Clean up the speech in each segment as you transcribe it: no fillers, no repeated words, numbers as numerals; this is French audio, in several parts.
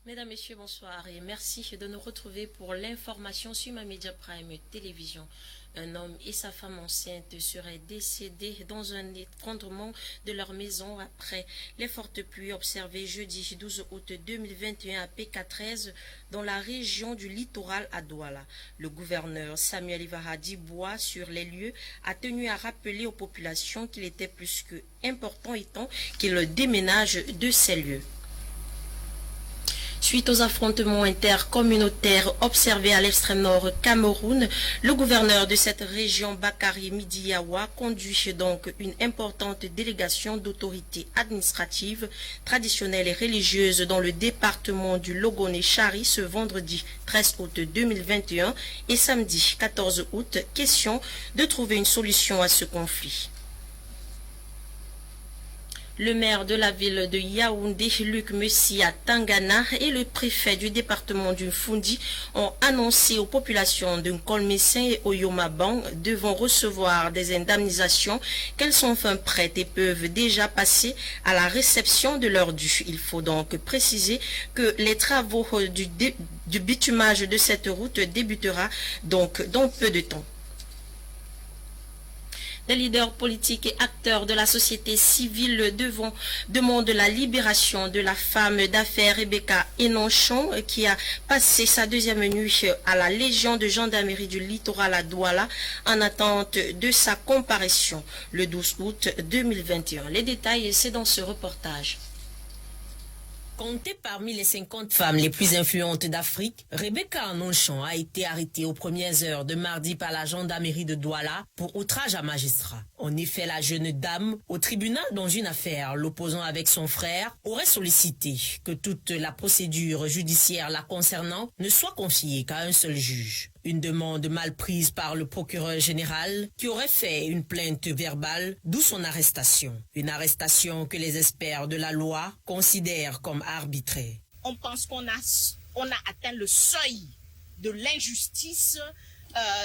Mesdames, Messieurs, bonsoir et merci de nous retrouver pour l'information sur ma Média Prime Télévision. Un homme et sa femme enceinte seraient décédés dans un effondrement de leur maison après les fortes pluies observées jeudi 12 août 2021 à PK13 dans la région du littoral à Douala. Le gouverneur Samuel Ivara Dibois sur les lieux a tenu à rappeler aux populations qu'il était plus que important et temps qu'ils déménagent de ces lieux. Suite aux affrontements intercommunautaires observés à l'extrême nord Cameroun, le gouverneur de cette région, Bakari Midiyawa, conduit donc une importante délégation d'autorités administratives, traditionnelles et religieuses dans le département du Logone-Chari ce vendredi 13 août 2021 et samedi 14 août, question de trouver une solution à ce conflit. Le maire de la ville de Yaoundé, Luc Messia Tangana, et le préfet du département du Fundi ont annoncé aux populations de Nkolmessin et Oyomabang devant recevoir des indemnisations qu'elles sont enfin prêtes et peuvent déjà passer à la réception de leur dû. Il faut donc préciser que les travaux du bitumage de cette route débutera donc dans peu de temps. Les leaders politiques et acteurs de la société civile demandent la libération de la femme d'affaires Rebecca Enonchon qui a passé sa deuxième nuit à la Légion de gendarmerie du littoral à Douala en attente de sa comparution le 12 août 2021. Les détails, c'est dans ce reportage. Comptée parmi les 50 femmes les plus influentes d'Afrique, Rebecca Enonchon a été arrêtée aux premières heures de mardi par la gendarmerie de Douala pour outrage à magistrat. En effet, la jeune dame, au tribunal dans une affaire l'opposant avec son frère, aurait sollicité que toute la procédure judiciaire la concernant ne soit confiée qu'à un seul juge. Une demande mal prise par le procureur général qui aurait fait une plainte verbale, d'où son arrestation. Une arrestation que les experts de la loi considèrent comme arbitraire. On pense qu'on a atteint le seuil de l'injustice,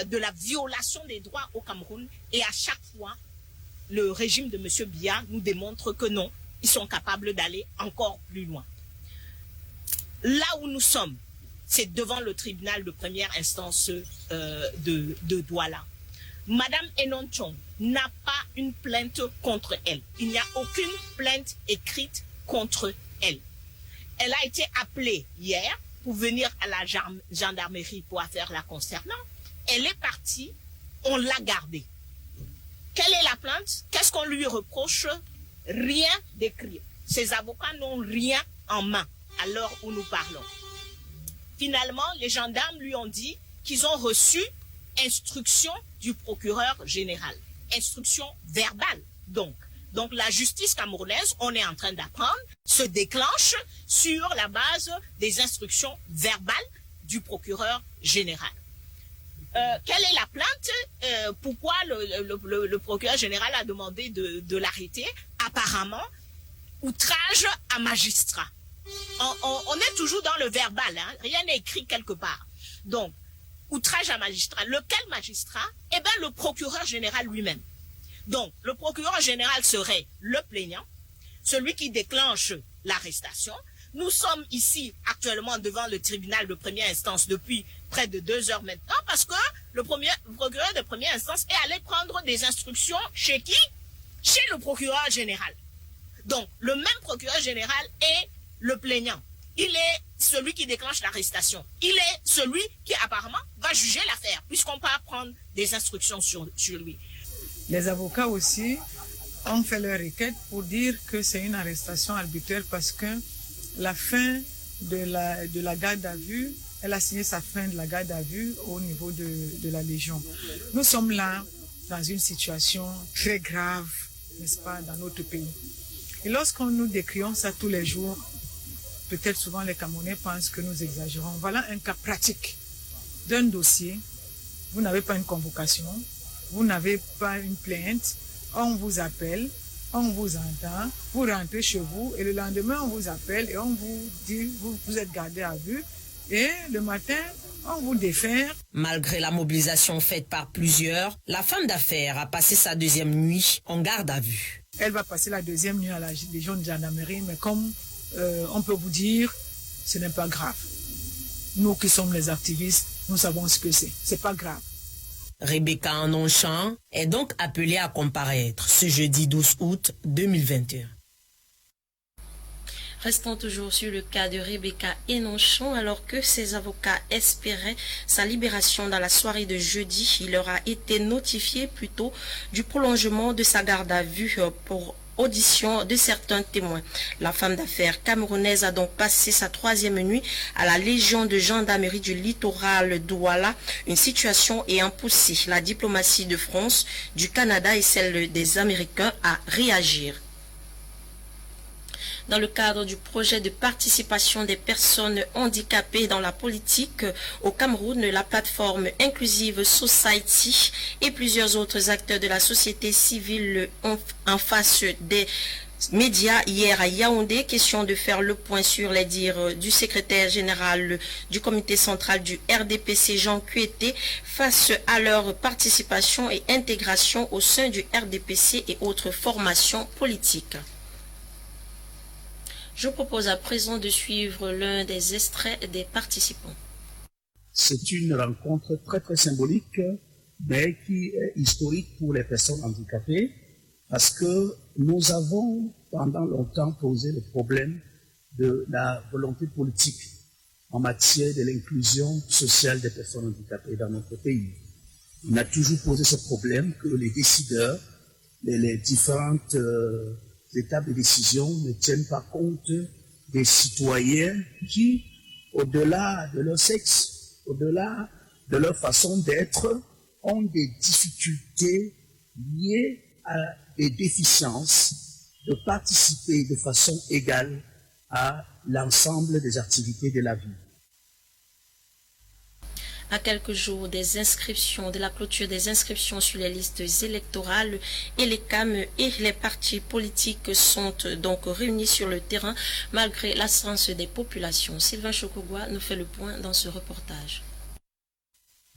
de la violation des droits au Cameroun. Et à chaque fois, le régime de M. Biya nous démontre que non, ils sont capables d'aller encore plus loin. Là où nous sommes, c'est devant le tribunal de première instance de Douala. Madame Enonchon n'a pas une plainte contre elle. Il n'y a aucune plainte écrite contre elle. Elle a été appelée hier pour venir à la gendarmerie pour affaire la concernant. Elle est partie, on l'a gardée. Quelle est la plainte? Qu'est-ce qu'on lui reproche? Rien d'écrit. Ses avocats n'ont rien en main à l'heure où nous parlons. Finalement, les gendarmes lui ont dit qu'ils ont reçu instruction du procureur général. Instruction verbale, donc. Donc la justice camerounaise, on est en train d'apprendre, se déclenche sur la base des instructions verbales du procureur général. Quelle est la plainte? Pourquoi le procureur général a demandé de l'arrêter? Apparemment, outrage à magistrat. On est toujours dans le verbal, hein? Rien n'est écrit quelque part. Donc, outrage à magistrat. Lequel magistrat? Eh bien, le procureur général lui-même. Donc, le procureur général serait le plaignant, celui qui déclenche l'arrestation. Nous sommes ici actuellement devant le tribunal de première instance depuis près de 2 heures maintenant parce que le procureur de première instance est allé prendre des instructions chez qui? Chez le procureur général. Donc, le même procureur général est le plaignant. Il est celui qui déclenche l'arrestation. Il est celui qui apparemment va juger l'affaire puisqu'on peut prendre des instructions sur lui. Les avocats aussi ont fait leur requête pour dire que c'est une arrestation arbitraire parce que la fin de la garde à vue, elle a signé sa fin de la garde à vue au niveau de la Légion. Nous sommes là dans une situation très grave, n'est-ce pas, dans notre pays. Et lorsqu'on nous décrions ça tous les jours, peut-être souvent les Camerounais pensent que nous exagérons. Voilà un cas pratique d'un dossier. Vous n'avez pas une convocation, vous n'avez pas une plainte, on vous appelle, on vous entend, vous rentrez chez vous et le lendemain on vous appelle et on vous dit vous êtes gardé à vue et le matin on vous défère. Malgré la mobilisation faite par plusieurs, la femme d'affaires a passé sa deuxième nuit en garde à vue. Elle va passer la deuxième nuit à la Légion de gendarmerie, mais comme on peut vous dire, ce n'est pas grave. Nous qui sommes les activistes, nous savons ce que c'est. C'est pas grave. Rebecca Anonchan est donc appelée à comparaître ce jeudi 12 août 2021. Restons toujours sur le cas de Rebecca Anonchan. Alors que ses avocats espéraient sa libération dans la soirée de jeudi, il leur a été notifié plutôt du prolongement de sa garde à vue pour audition de certains témoins. La femme d'affaires camerounaise a donc passé sa 3e nuit à la Légion de gendarmerie du littoral Douala, une situation ayant poussé la diplomatie de France, du Canada et celle des Américains à réagir. Dans le cadre du projet de participation des personnes handicapées dans la politique au Cameroun, la plateforme Inclusive Society et plusieurs autres acteurs de la société civile ont en face des médias hier à Yaoundé, question de faire le point sur les dires du secrétaire général du comité central du RDPC, Jean Kueté, face à leur participation et intégration au sein du RDPC et autres formations politiques. Je propose à présent de suivre l'un des extraits des participants. C'est une rencontre très très symbolique, mais qui est historique pour les personnes handicapées, parce que nous avons pendant longtemps posé le problème de la volonté politique en matière de l'inclusion sociale des personnes handicapées dans notre pays. On a toujours posé ce problème que les décideurs, les différentes étapes de décision ne tiennent pas compte des citoyens qui, au-delà de leur sexe, au-delà de leur façon d'être, ont des difficultés liées à des déficiences de participer de façon égale à l'ensemble des activités de la vie. À quelques jours des inscriptions, de la clôture des inscriptions sur les listes électorales, et les CAM et les partis politiques sont donc réunis sur le terrain malgré l'absence des populations. Sylvain Chokogwa nous fait le point dans ce reportage.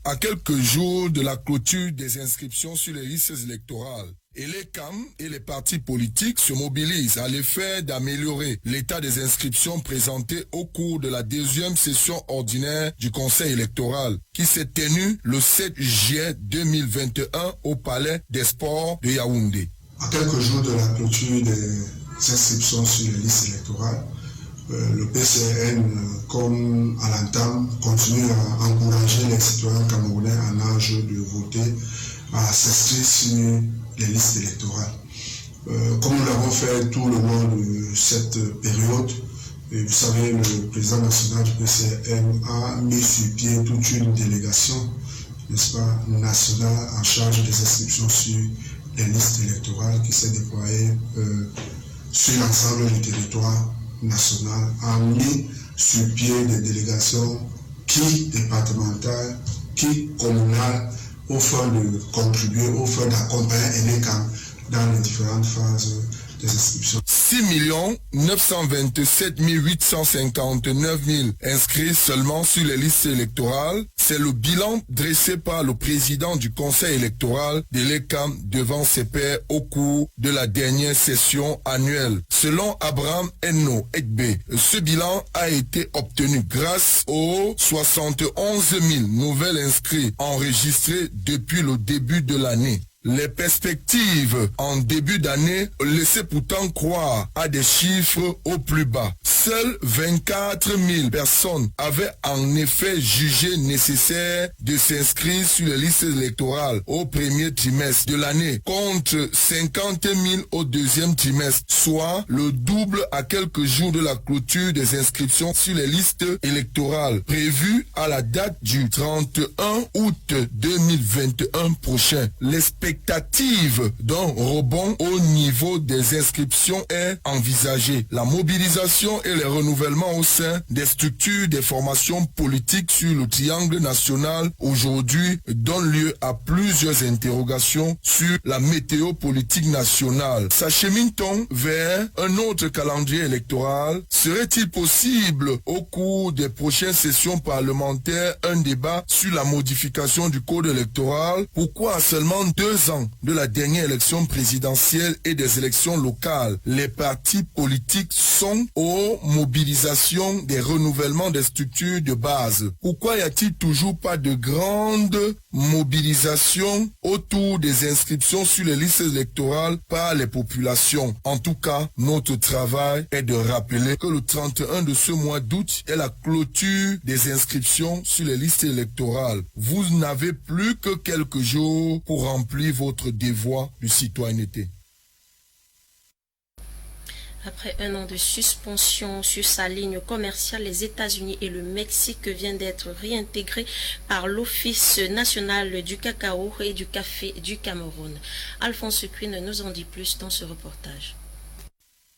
À quelques jours de la clôture des inscriptions sur les listes électorales, et les CAM et les partis politiques se mobilisent à l'effet d'améliorer l'état des inscriptions présentées au cours de la 2e session ordinaire du Conseil électoral qui s'est tenue le 7 juillet 2021 au Palais des Sports de Yaoundé. À quelques jours de la clôture des inscriptions sur les listes électorales, le PCN, comme à l'entame, continue à encourager les citoyens camerounais en âge de voter à s'inscrire sur les listes électorales. Comme nous l'avons fait tout le long de cette période, vous savez, le président national du PCN a mis sur pied toute une délégation, n'est-ce pas, nationale en charge des inscriptions sur les listes électorales qui s'est déployée sur l'ensemble du territoire national, a mis sur pied des délégations qui départementales, qui communales, au fin de contribuer, au fin d'accompagner les camps dans les différentes phases des inscriptions. 6 927 859 000 inscrits seulement sur les listes électorales. C'est le bilan dressé par le président du conseil électoral de l'ECAM devant ses pairs au cours de la dernière session annuelle. Selon Abraham Enno Ekbe, ce bilan a été obtenu grâce aux 71 000 nouvelles inscrits enregistrés depuis le début de l'année. Les perspectives en début d'année laissaient pourtant croire à des chiffres au plus bas. Seules 24 000 personnes avaient en effet jugé nécessaire de s'inscrire sur les listes électorales au premier trimestre de l'année, contre 50 000 au deuxième trimestre, soit le double à quelques jours de la clôture des inscriptions sur les listes électorales, prévues à la date du 31 août 2021 prochain. L'expectative d'un rebond au niveau des inscriptions est envisagée. La mobilisation et les renouvellements au sein des structures des formations politiques sur le triangle national aujourd'hui donnent lieu à plusieurs interrogations sur la météo politique nationale. S'achemine-t-on vers un autre calendrier électoral? Serait-il possible au cours des prochaines sessions parlementaires un débat sur la modification du code électoral? Pourquoi à seulement 2 ans de la dernière élection présidentielle et des élections locales, les partis politiques passons aux mobilisations des renouvellements des structures de base. Pourquoi y a-t-il toujours pas de grande mobilisation autour des inscriptions sur les listes électorales par les populations? En tout cas, notre travail est de rappeler que le 31 de ce mois d'août est la clôture des inscriptions sur les listes électorales. Vous n'avez plus que quelques jours pour remplir votre devoir de citoyenneté. Après un an de suspension sur sa ligne commerciale, les États-Unis et le Mexique viennent d'être réintégrés par l'Office national du cacao et du café du Cameroun. Alphonse Quinn nous en dit plus dans ce reportage.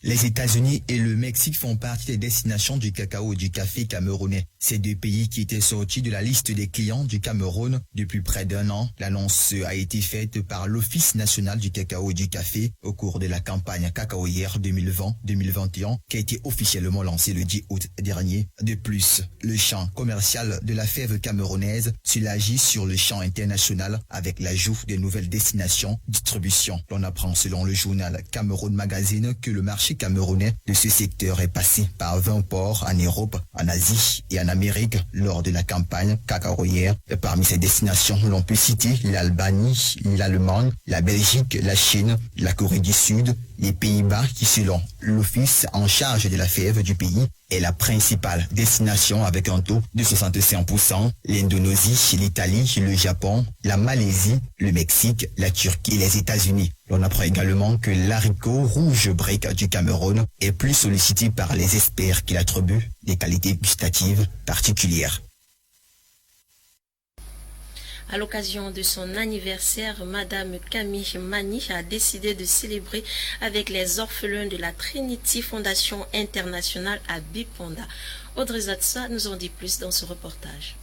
Les États-Unis et le Mexique font partie des destinations du cacao et du café camerounais. Ces deux pays qui étaient sortis de la liste des clients du Cameroun depuis près d'un an. L'annonce a été faite par l'Office national du cacao et du café au cours de la campagne cacaoyère 2020-2021 qui a été officiellement lancée le 10 août dernier. De plus, le champ commercial de la fève camerounaise s'élargit sur le champ international avec l'ajout de nouvelles destinations distribution. On apprend selon le journal Cameroun Magazine que le marché camerounais de ce secteur est passé par 20 ports en Europe, en Asie et en Amérique lors de la campagne cacaoyère. Parmi ces destinations, l'on peut citer l'Albanie, l'Allemagne, la Belgique, la Chine, la Corée du Sud, les Pays-Bas qui, selon l'office en charge de la fève du pays, est la principale destination avec un taux de 65%, l'Indonésie, l'Italie, le Japon, la Malaisie, le Mexique, la Turquie et les États-Unis. On apprend également que l'haricot rouge brique du Cameroun est plus sollicité par les experts qui l'attribuent des qualités gustatives particulières. À l'occasion de son anniversaire, Madame Camille Mani a décidé de célébrer avec les orphelins de la Trinity Fondation Internationale à Bipanda. Audrey Zatsa nous en dit plus dans ce reportage.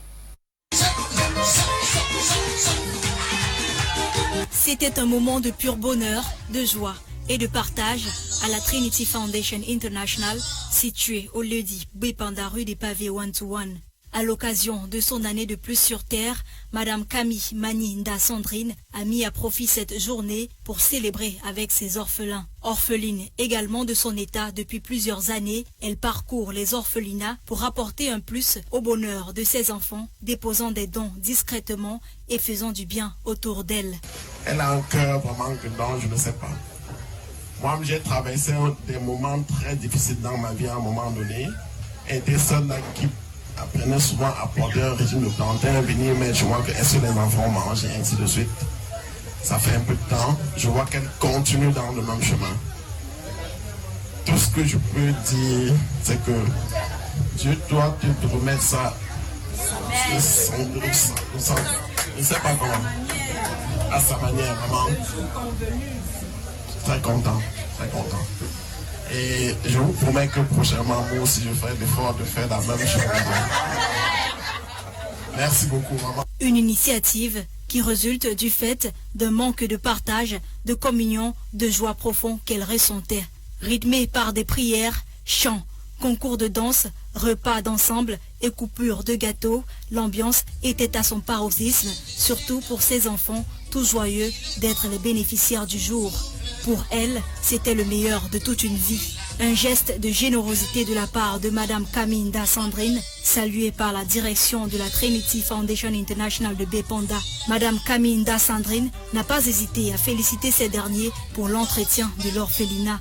C'était un moment de pur bonheur, de joie et de partage à la Trinity Foundation International située au lieu-dit Bipanda rue des Pavés 121. À l'occasion de son année de plus sur Terre, Madame Camille Mani Nda Sandrine a mis à profit cette journée pour célébrer avec ses orphelins. Orpheline également de son état depuis plusieurs années, elle parcourt les orphelinats pour apporter un plus au bonheur de ses enfants, déposant des dons discrètement et faisant du bien autour d'elle. Elle a un cœur vraiment que non, je ne sais pas. Moi, j'ai traversé des moments très difficiles dans ma vie à un moment donné, et des soldats qui apprenaient souvent à porter un régime de plantain, venir mettre, je vois que est-ce que les enfants mangent et ainsi de suite. Ça fait un peu de temps, je vois qu'elle continue dans le même chemin. Tout ce que je peux dire, c'est que Dieu doit te remettre ça, je ne sais pas comment, à sa manière, vraiment. Très content, très content. Et je vous promets que prochainement, moi aussi, je ferai l'effort de faire la même chose. Merci beaucoup, maman. Une initiative qui résulte du fait d'un manque de partage, de communion, de joie profonde qu'elle ressentait. Rythmée par des prières, chants, concours de danse, repas d'ensemble et coupures de gâteaux, l'ambiance était à son paroxysme, surtout pour ses enfants, tout joyeux d'être les bénéficiaires du jour. Pour elle, c'était le meilleur de toute une vie. Un geste de générosité de la part de Madame Camille Nda Sandrine, saluée par la direction de la Trinity Foundation International de Bipanda. Madame Camille Nda Sandrine n'a pas hésité à féliciter ces derniers pour l'entretien de l'orphelinat.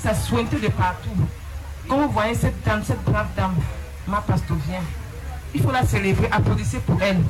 Ça sointait de partout. Quand vous voyez cette dame, cette brave dame, ma pastovienne, il faut la célébrer, applaudissez pour elle.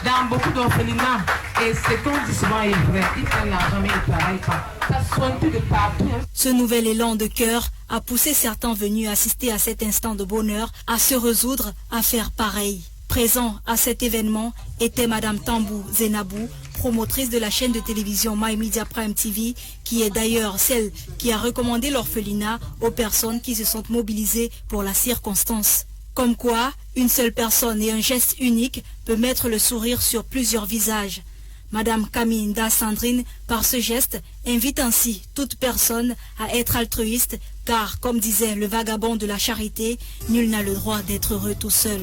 Dans beaucoup d'orphelinats, et ce qu'on dit souvent est vrai, ils prennent l'argent mais ils ne travaillent pas. Ça soigne de partout. Ce nouvel élan de cœur a poussé certains venus assister à cet instant de bonheur à se résoudre à faire pareil. Présent à cet événement était Madame Tambou Zenabou, promotrice de la chaîne de télévision My Media Prime TV, qui est d'ailleurs celle qui a recommandé l'orphelinat aux personnes qui se sont mobilisées pour la circonstance. Comme quoi, une seule personne et un geste unique peut mettre le sourire sur plusieurs visages. Madame Camille Nda Sandrine, par ce geste, invite ainsi toute personne à être altruiste, car, comme disait le vagabond de la charité, nul n'a le droit d'être heureux tout seul.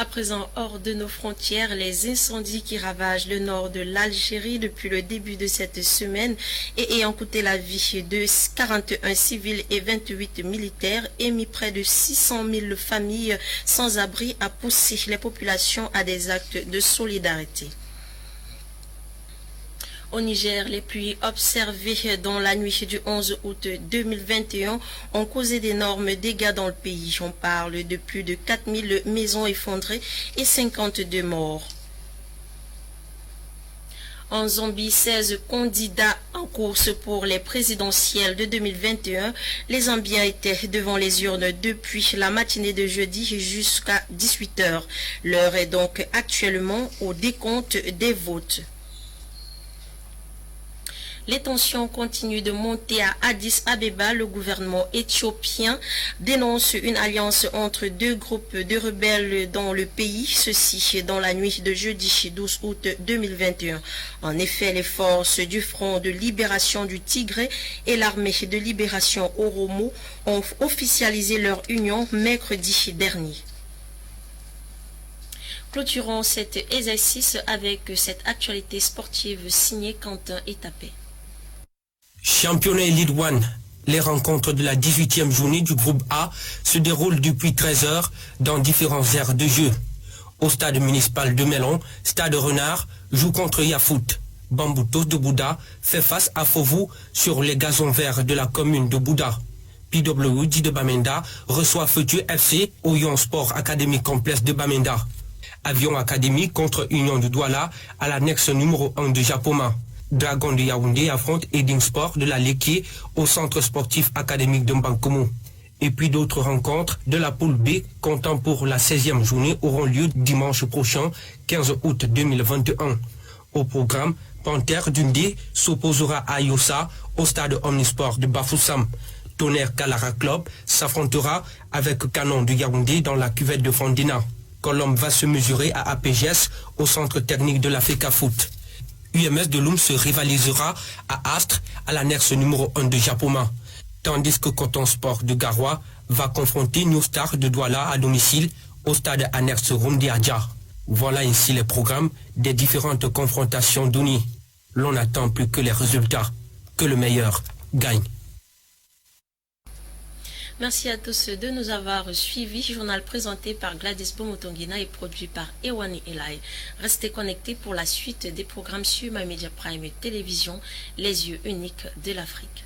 présent, hors de nos frontières, les incendies qui ravagent le nord de l'Algérie depuis le début de cette semaine et ayant coûté la vie de 41 civils et 28 militaires et mis près de 600 000 familles sans abri a poussé les populations à des actes de solidarité. Au Niger, les pluies observées dans la nuit du 11 août 2021 ont causé d'énormes dégâts dans le pays. On parle de plus de 4000 maisons effondrées et 52 morts. En Zambie, 16 candidats en course pour les présidentielles de 2021. Les Zambiens étaient devant les urnes depuis la matinée de jeudi jusqu'à 18 h. L'heure est donc actuellement au décompte des votes. Les tensions continuent de monter à Addis Abeba. Le gouvernement éthiopien dénonce une alliance entre deux groupes de rebelles dans le pays, ceci dans la nuit de jeudi 12 août 2021. En effet, les forces du Front de libération du Tigré et l'armée de libération Oromo ont officialisé leur union mercredi dernier. Clôturons cet exercice avec cette actualité sportive signée Quentin Etapé. Championnat Elite One, les rencontres de la 18e journée du groupe A se déroulent depuis 13 h dans différentes aires de jeu. Au stade municipal de Melon, Stade Renard joue contre Yafoot. Bamboutos de Bouddha fait face à Fovu sur les gazons verts de la commune de Bouddha. PWD de Bamenda reçoit Futur FC au Yon Sport Academy Complexe de Bamenda. Avion Academy contre Union de Douala à l'annexe numéro 1 de Japoma. Dragon de Yaoundé affronte Eding Sport de la Léquier au centre sportif académique de Mbankomo. Et puis d'autres rencontres de la poule B comptant pour la 16e journée auront lieu dimanche prochain, 15 août 2021. Au programme, Panthère Dundee s'opposera à Yossa au stade Omnisport de Bafoussam. Tonnerre Kalara Club s'affrontera avec Canon de Yaoundé dans la cuvette de Fondina. Colombe va se mesurer à APGS au centre technique de la FECA Foot. UMS de Loum se rivalisera à Astre à l'annexe numéro 1 de Japoma. Tandis que Coton Sport de Garoua va confronter New Star de Douala à domicile au stade annexe Rumdi Adja. Voilà ainsi les programmes des différentes confrontations d'Uni. L'on n'attend plus que les résultats. Que le meilleur gagne. Merci à tous de nous avoir suivis. Journal présenté par Gladys Bomotongina et produit par Ewani Elai. Restez connectés pour la suite des programmes sur MyMedia Prime Télévision, les yeux uniques de l'Afrique.